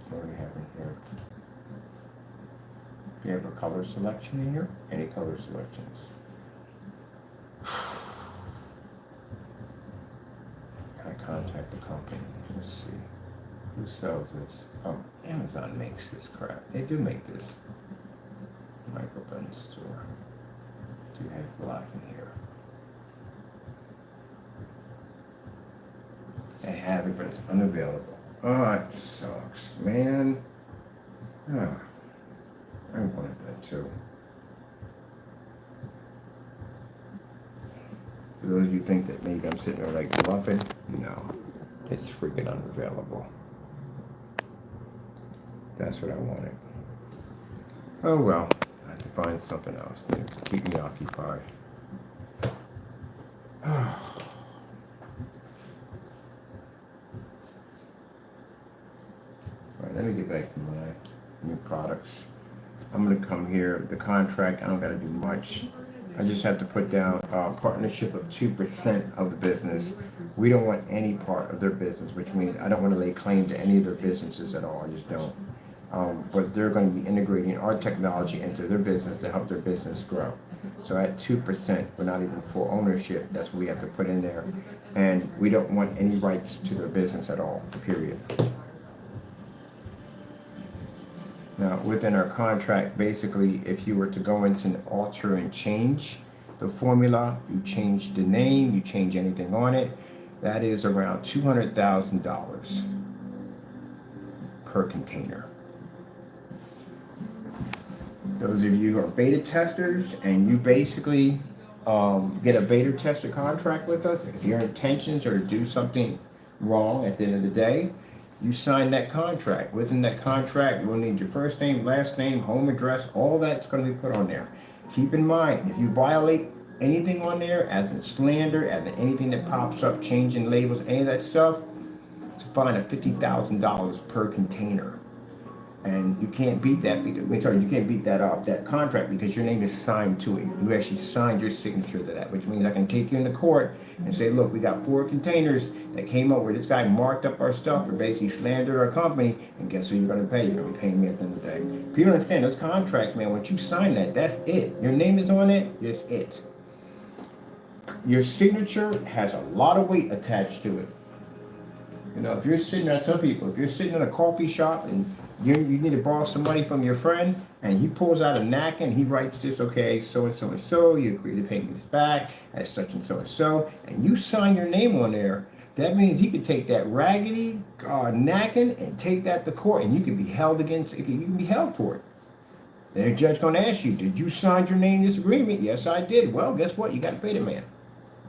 What do we have in here? Do you have a color selection in here? Any color selections? Gotta contact the company. Let's see. Who sells this? Oh, Amazon makes this crap. They do make this. Microblend store. Do you have black in here? They have it, but it's unavailable. Oh, it sucks, man. Oh, I wanted that too. For those of you who think that maybe I'm sitting there like bluffing, no, it's freaking unavailable. That's what I wanted. Oh well, I have to find something else to keep me occupied. Alright, let me get back to my new products. I'm gonna come here, the contract, I don't gotta do much. I just have to put down a partnership of 2% of the business. We don't want any part of their business, which means I don't want to lay claim to any of their businesses at all. I just don't. But they're going to be integrating our technology into their business to help their business grow. So at 2%, we're not even full ownership. That's what we have to put in there. And we don't want any rights to their business at all, period. Now, within our contract, basically, if you were to go into an alter and change the formula, you change the name, you change anything on it, that is around $200,000 per container. Those of you who are beta testers and you basically get a beta tester contract with us, if your intentions are to do something wrong at the end of the day, you sign that contract. Within that contract, we'll need your first name, last name, home address, all that's going to be put on there. Keep in mind, if you violate anything on there, as in slander, as in anything that pops up, changing labels, any of that stuff, it's a fine of $50,000 per container. And you can't beat that because, you can't beat that contract because your name is signed to it. You actually signed your signature to that, which means I can take you into court and say, look, we got 4 containers that came up where this guy marked up our stuff or basically slandered our company, and guess who you're going to pay? You're going to be paying me at the end of the day. People understand those contracts, man. Once you sign that, that's it. Your name is on it, it's it. Your signature has a lot of weight attached to it. You know, if you're sitting, I tell people, if you're sitting in a coffee shop and you need to borrow some money from your friend, and he pulls out a napkin, he writes this, okay, so and so and so, you agree to pay me this back as such and so, and you sign your name on there, that means he could take that raggedy napkin and take that to court, and you can be held against, you can be held for it. The judge going to ask you, did you sign your name in this agreement? Yes, I did. Well, guess what? You got to pay the man.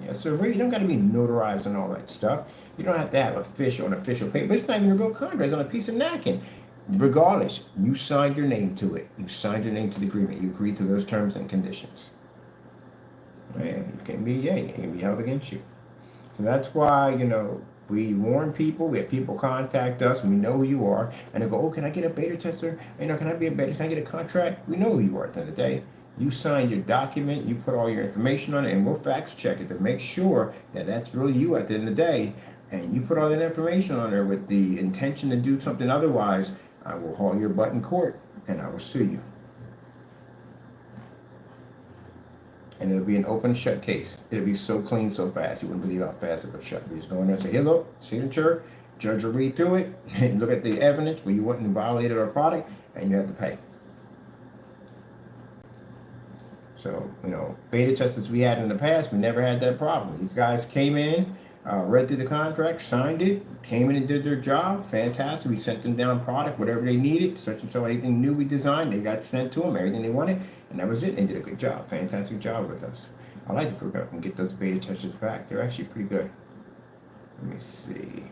Yeah, so really, you don't got to be notarized and all that stuff. You don't have to have official paper. It's not even a real contract. It's on a piece of napkin. Regardless, you signed your name to it. You signed your name to the agreement. You agreed to those terms and conditions. Right? You can be held against you. So that's why, we warn people. We have people contact us. We know who you are. And they go, oh, can I get a beta tester? Can I be a beta? Can I get a contract? We know who you are at the end of the day. You sign your document, you put all your information on it, and we'll fax check it to make sure that that's really you at the end of the day. And you put all that information on there with the intention to do something otherwise, I will haul your butt in court and I will sue you. And it'll be an open shut case. It'll be so clean, so fast. You wouldn't believe how fast it would shut. You just go in there and say, hello, signature, judge will read through it, and look at the evidence where you wouldn't have violated our product, and you have to pay. So, beta testers we had in the past, we never had that problem. These guys came in, Read through the contract, signed it, came in and did their job. Fantastic. We sent them down product, whatever they needed, such and so, anything new we designed, they got sent to them, everything they wanted, and that was it. They did a good job, fantastic job with us. I like to figure out and get those beta testers back. They're actually pretty good. Let me see.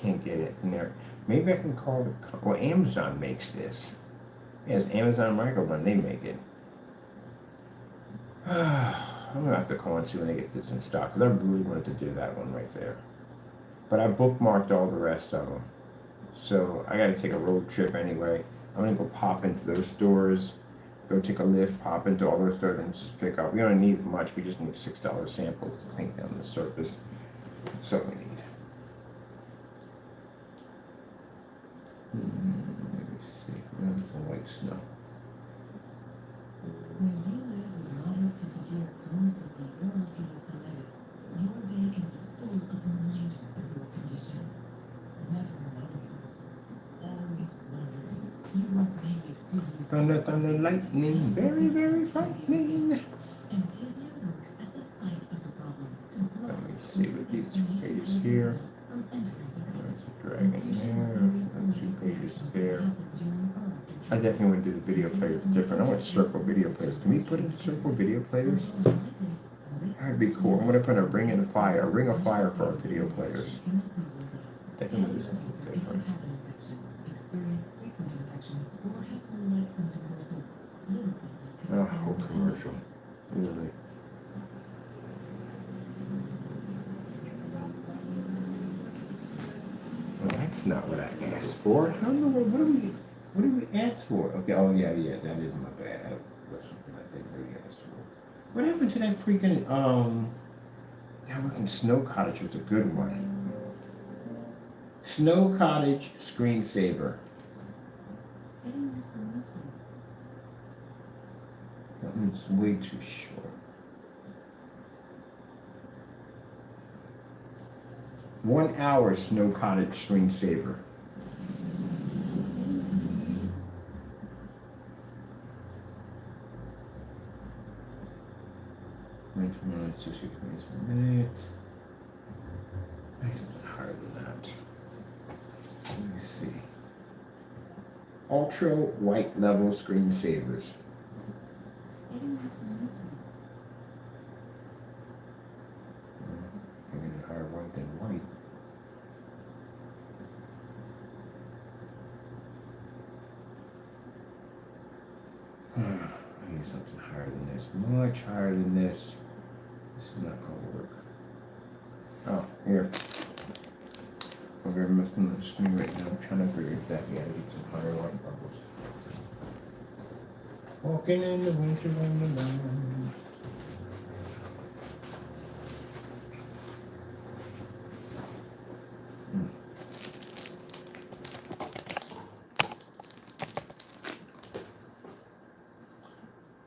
Can't get it in there. Maybe I can call it. Well, Amazon makes this. Yes, Amazon Microblend, they make it. I'm gonna have to call and see when they get this in stock, because I really wanted to do that one right there. But I bookmarked all the rest of them. So I gotta take a road trip anyway. I'm gonna go pop into those stores, go take a lift, pop into all those stores and just pick up. We don't need much, we just need $6 samples to paint down the surface. That's all we need. Let me see. That's some white snow. When you live with moderate to severe Crohn's disease or ulcerative colitis, your day can be full of reminders of your condition. Never knowing, always wondering, you won't make it through these Thunder, thunder, lightning, very, very frightening. and Tibia works at the site of the problem to block Let me see what these 2 pages here. from entering the body. There's a dragon there. And 2 pages there. I definitely want to do the video players different. I want circle video players. Can we put in circle video players? That'd be cool. I'm gonna put a ring of fire for our video players. Definitely do something different. Oh, whole commercial. Really. Well, that's not what I asked for. I don't know what do we ask for? Okay, oh yeah, that is my bad. That's something I didn't really ask for. What happened to that freaking that working Snow Cottage was a good one. Snow Cottage screensaver. That one's way too short. 1 hour Snow Cottage screensaver. Minutes, 2 seconds per minute. Maybe something higher than that. Let me see. Ultra white level screensavers. I'm going to higher white than white. I need something higher than this, much higher than this. This is not going to work. Oh, here. I'm very messing up the screen right now. I'm trying to figure exactly how to get some higher white bubbles. Walking in the winter wonderland.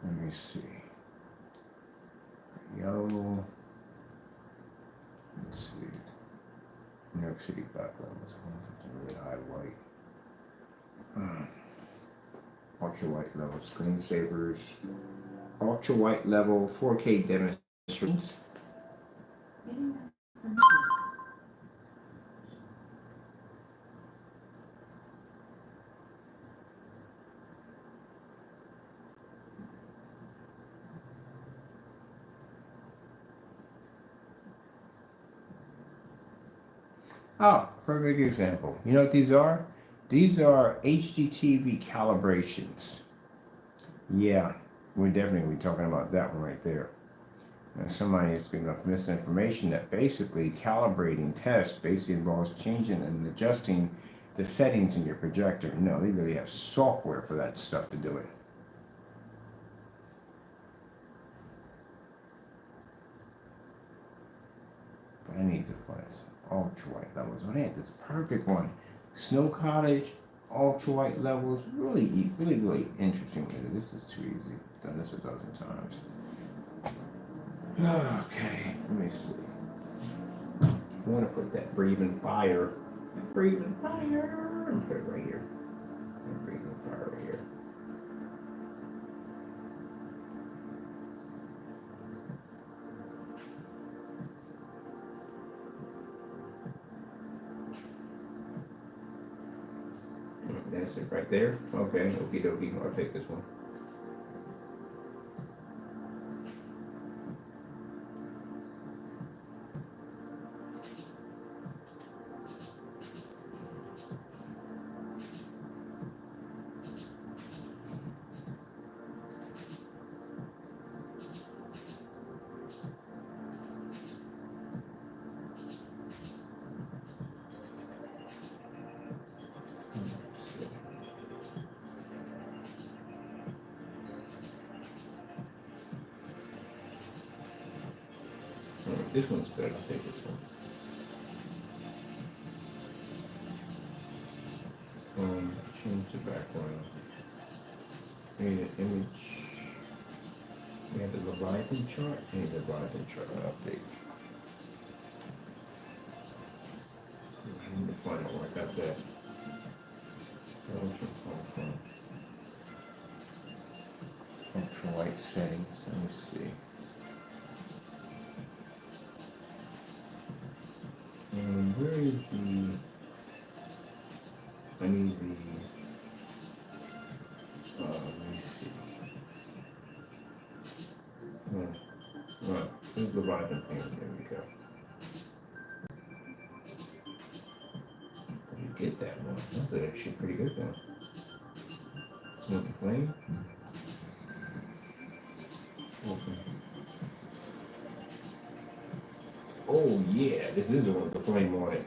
Let me see. Yellow. Let's see. New York City background was something really high white. Ultra white level screensavers. Ultra white level 4K demonstrations. Oh, perfect example. You know what these are? These are HDTV calibrations. Yeah, we're definitely going to be talking about that one right there. And somebody is giving enough misinformation that basically calibrating tests basically involves changing and adjusting the settings in your projector. No, they really have software for that stuff to do it. But I need to find some ultra white levels. Oh, they had this perfect one. Snow Cottage, ultra white levels. Really interesting. This is too easy. I've done this a dozen times. Okay, let me see. I want to put that breathing fire. Breathing fire. I'm put it right here. Breathing fire right here. That's it right there. Okay, okie dokie. I'll take this one. Alright, this one's good. I'll take this one. Change the background. Create an image. We have the Leviathan chart. And the Leviathan chart update. I need to find out where I got that. Ultra white settings. Let me see. Where is the? I need the. Let me see. Right. Where's the Leviathan paint? There we go. You get that one. That's actually a pretty good one. Smoky flame. Open. Oh yeah, this is the one with the flame on it.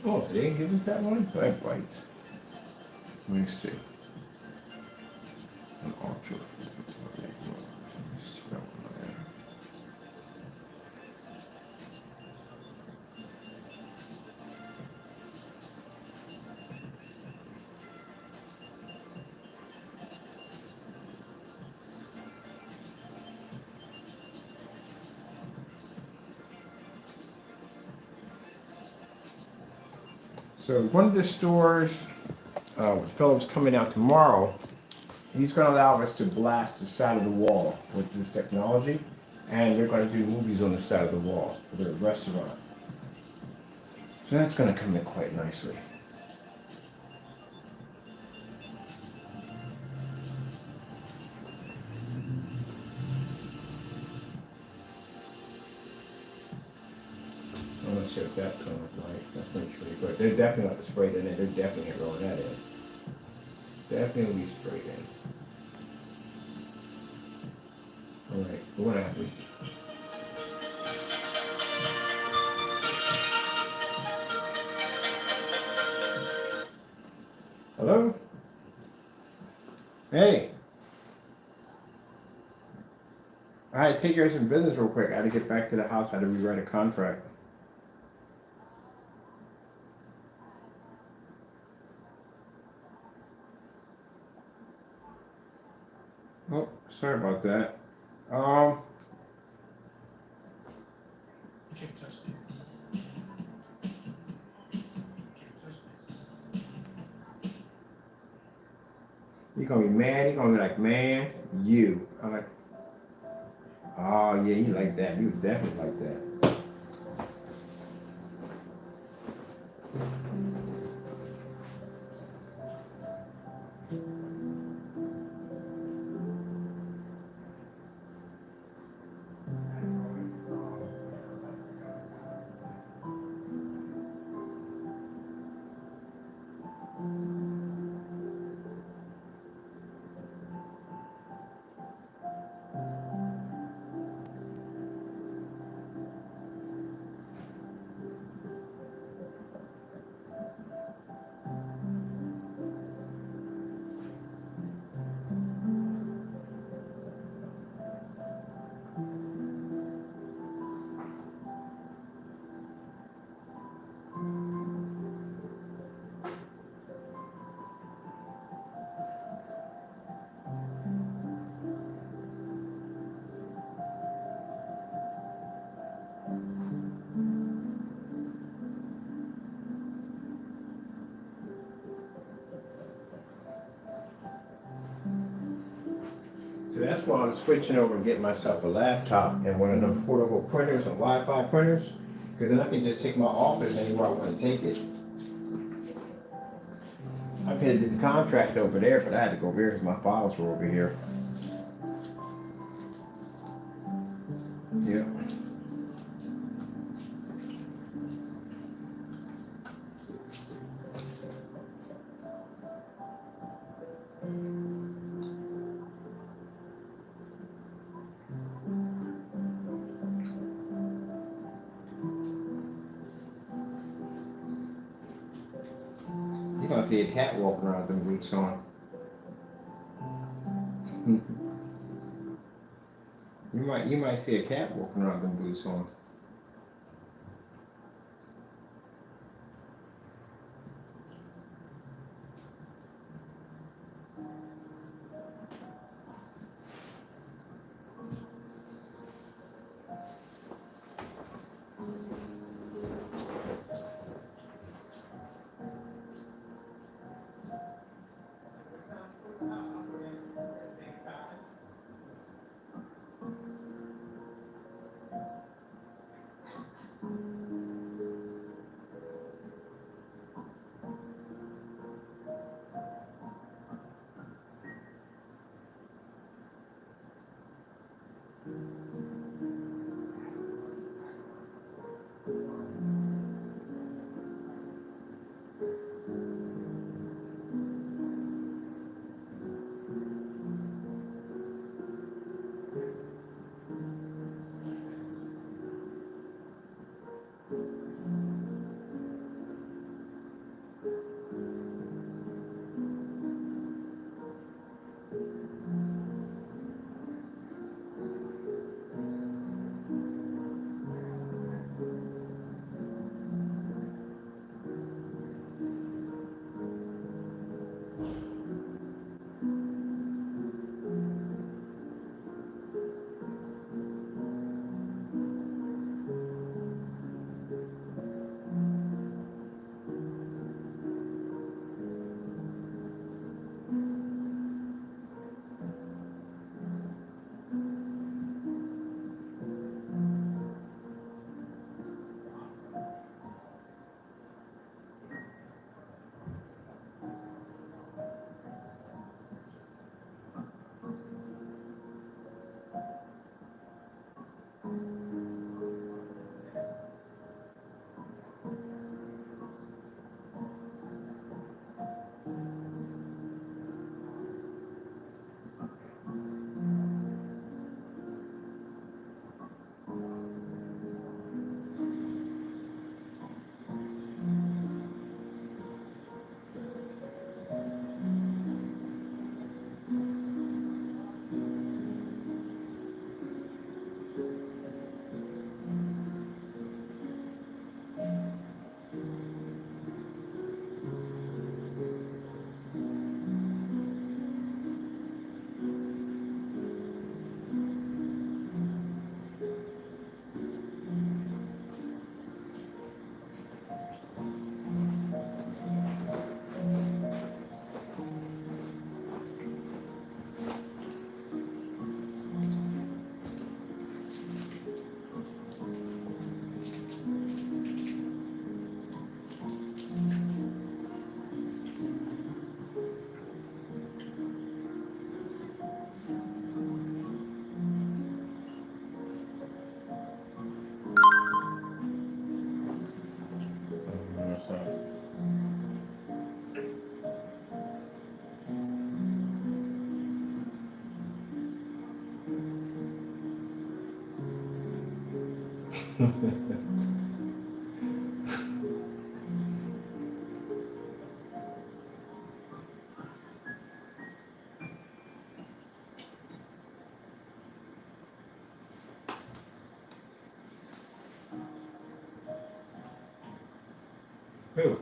Oh, they didn't give us that one? That's right. Let me see. An ultra. So one of the stores, Philip's coming out tomorrow. He's going to allow us to blast the side of the wall with this technology, and they're going to do movies on the side of the wall for their restaurant. So that's going to come in quite nicely. I'm going to see what that's going to look like. That's pretty sure. But they're definitely not sprayed in it. They're definitely rolling that in. Definitely sprayed in. All right, what happened? Hello? Hey. I had to take care of some business real quick. I had to get back to the house. I had to rewrite a contract. Oh, sorry about that. Can't touch this. Can't touch this. You're gonna be mad. You're gonna be like, man, you. I'm like, oh yeah, you like that. You definitely like that. So that's why I'm switching over and getting myself a laptop and one of them portable printers and Wi-Fi printers, because then I can just take my office anywhere I want to take it. I could have did the contract over there, but I had to go over here because my files were over here. Yeah. You're gonna see a cat walking around with them boots on. You might see a cat walking around with them boots on. Who?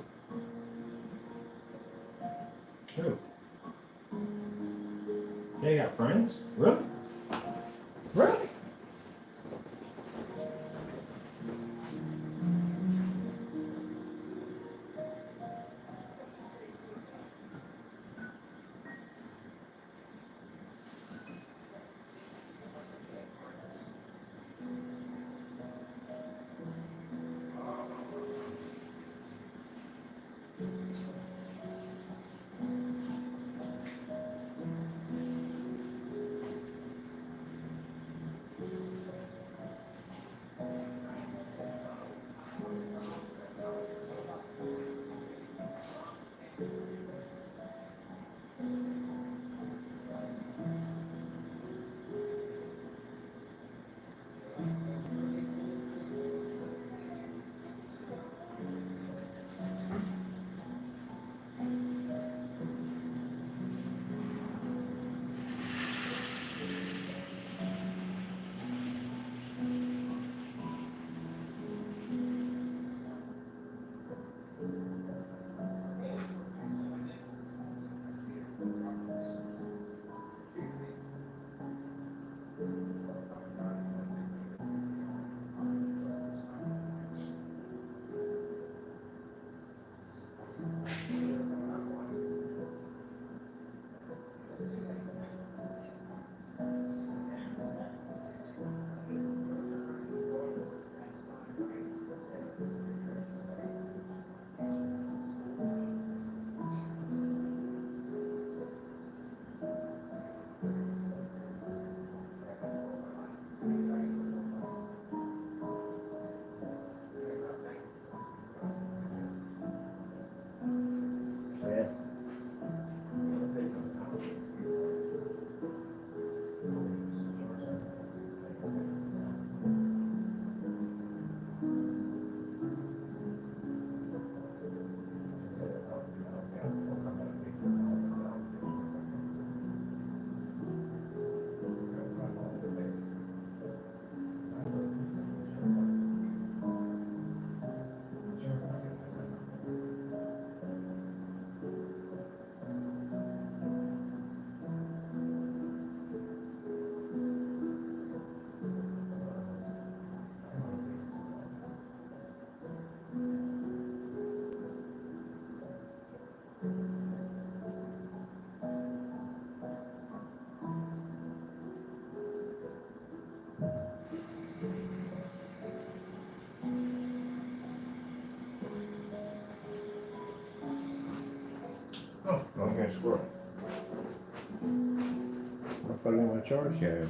Who? They got friends? Really? Really? Yeah. Oh, I'm gonna squirrel. I put it in my charge card.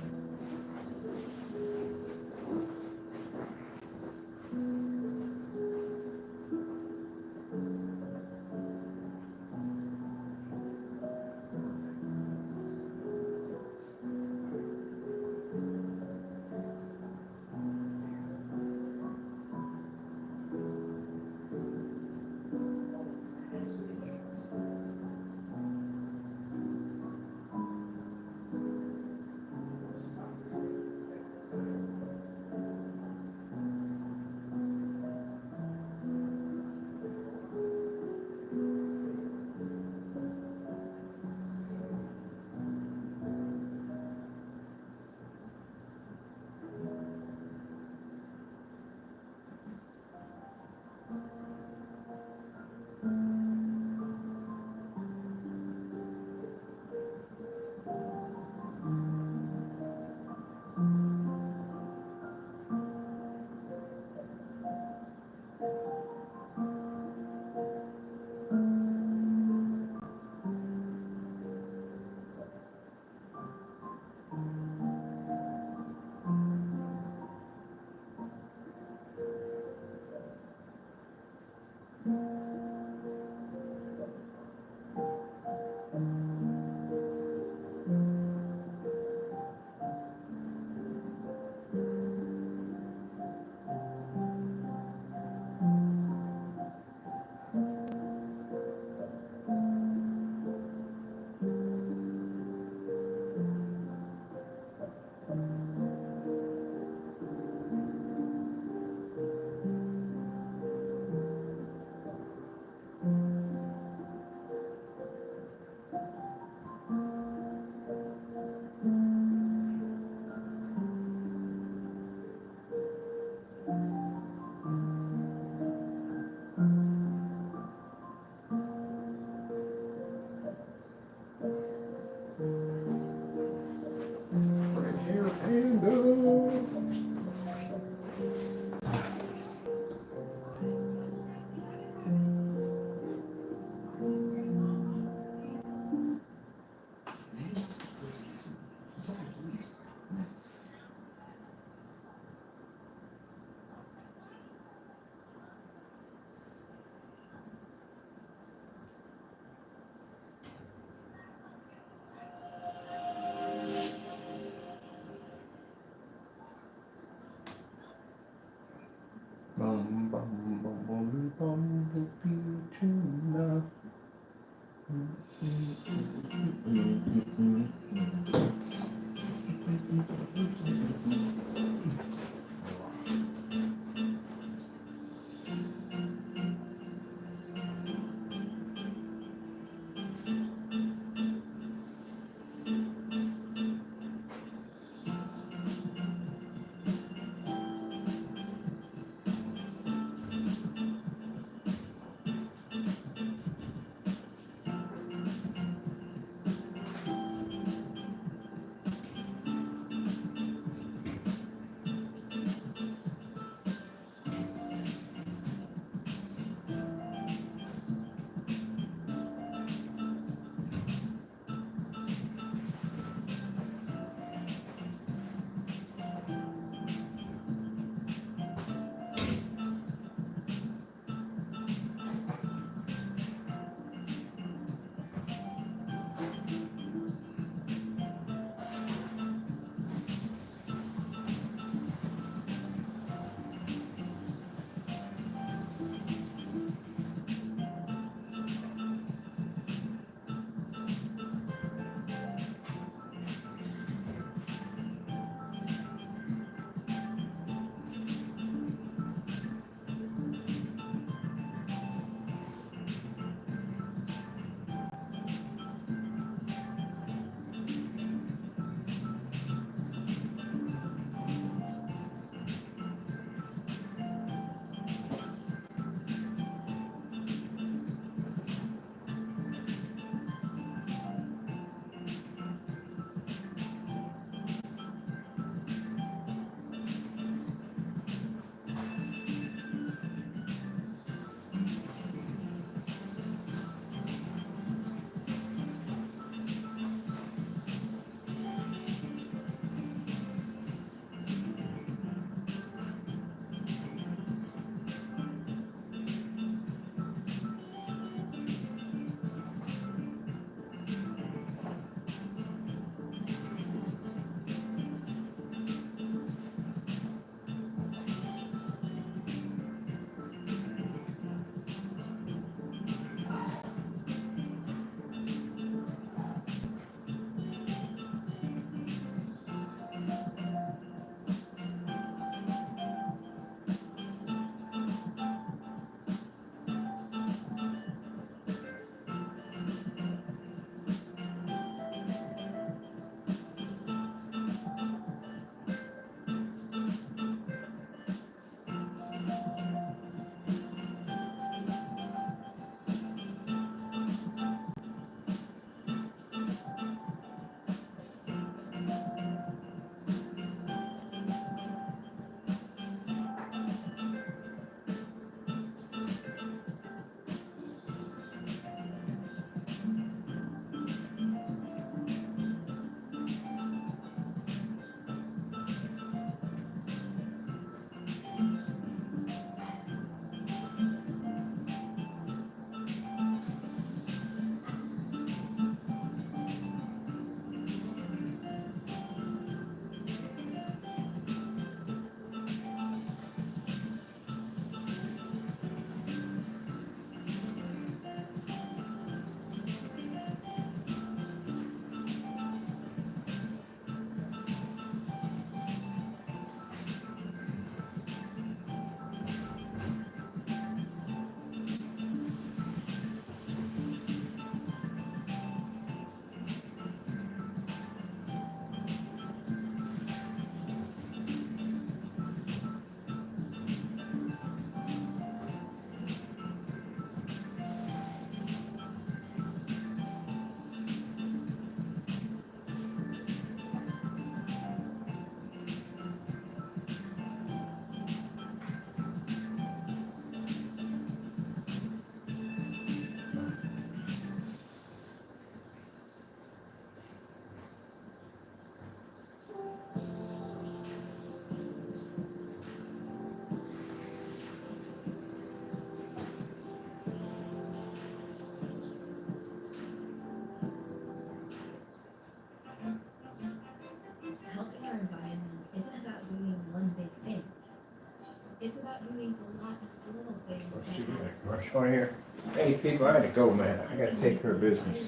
It's about doing a lot of little things. Let's see, rush on here. Hey people, I gotta go, man. I gotta take care of business.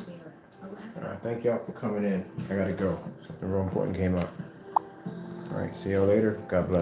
Thank y'all for coming in. I gotta go. Something real important came up. All right, see y'all later. God bless.